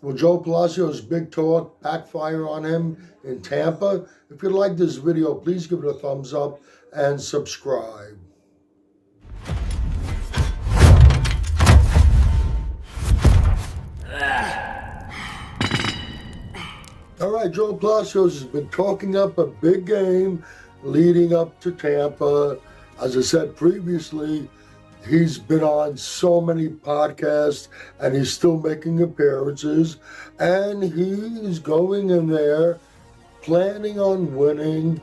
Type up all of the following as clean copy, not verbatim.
Well, Jo Palacios' big talk, backfire on him in Tampa. If you like this video, please give it a thumbs up and subscribe. All right, Jo Palacios has been talking up a big game leading up to Tampa. As I said previously, he's been on so many podcasts and he's still making appearances. And he's going in there planning on winning,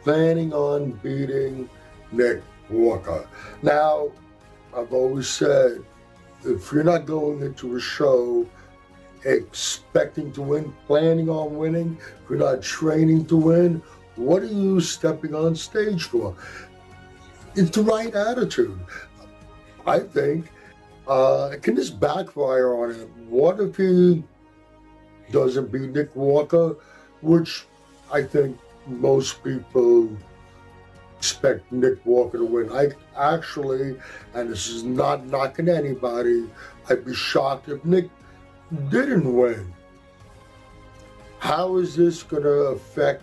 planning on beating Nick Walker. Now, I've always said, if you're not going into a show expecting to win, planning on winning, if you're not training to win, what are you stepping on stage for? It's the right attitude, I think. Can this backfire on him? What if he doesn't beat Nick Walker, which I think most people expect Nick Walker to win. I actually, and this is not knocking anybody, I'd be shocked if Nick didn't win. How is this going to affect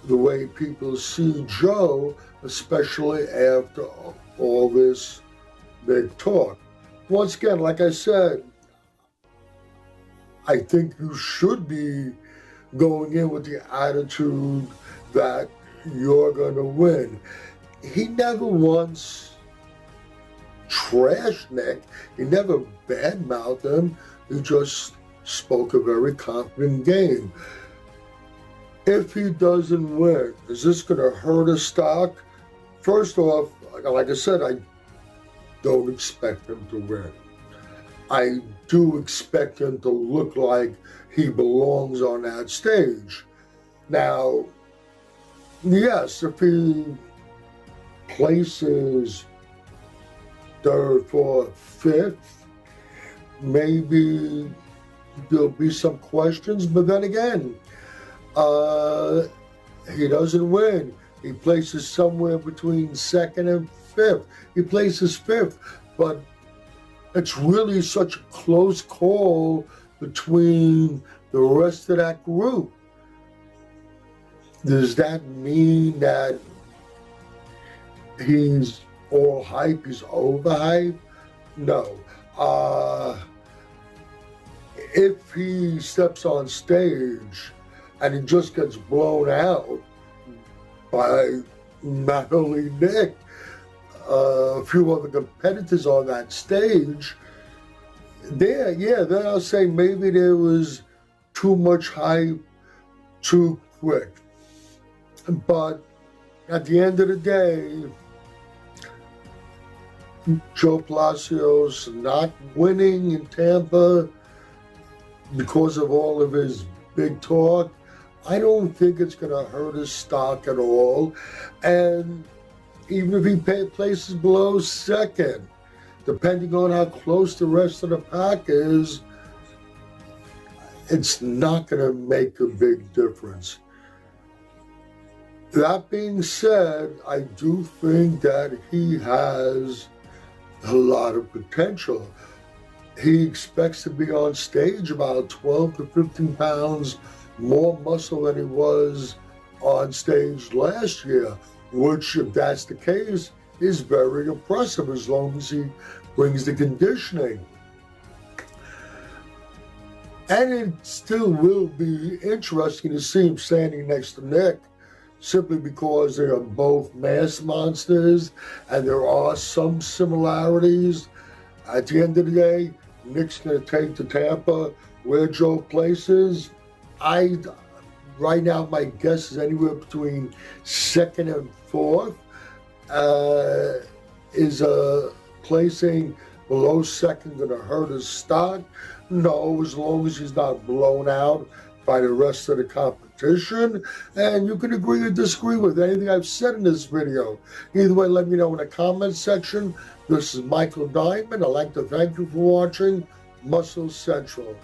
the way people see Joe, especially after all this big talk? Once again, like I said, I think you should be going in with the attitude that you're going to win. He never once trashed Nick. He never badmouthed him. He just spoke a very confident game. If he doesn't win, is this going to hurt his stock? First off, like I said, I don't expect him to win. I do expect him to look like he belongs on that stage. Now, yes, if he places third, fourth, fifth, maybe there'll be some questions, but then again, he doesn't win. He places somewhere between second and fifth. He places fifth, but it's really such a close call between the rest of that group. Does that mean that he's all hype, he's overhyped? No. If he steps on stage and he just gets blown out by not only Nick, a few other competitors on that stage, then I'll say maybe there was too much hype too quick. But at the end of the day, Jo Palacios not winning in Tampa because of all of his big talk, I don't think it's going to hurt his stock at all. And even if he places below second, depending on how close the rest of the pack is, it's not going to make a big difference. That being said, I do think that he has a lot of potential. He expects to be on stage about 12 to 15 pounds more muscle than he was on stage last year, which, if that's the case, is very impressive as long as he brings the conditioning. And it still will be interesting to see him standing next to Nick, simply because they are both mass monsters and there are some similarities. At the end of the day, Nick's going to take to Tampa where Joe places. Right now, my guess is anywhere between second and fourth. Is placing below second going to hurt his stock? No, as long as he's not blown out by the rest of the competition. And you can agree or disagree with anything I've said in this video. Either way, let me know in the comment section. This is Michael Diamond. I'd like to thank you for watching Muscle Central.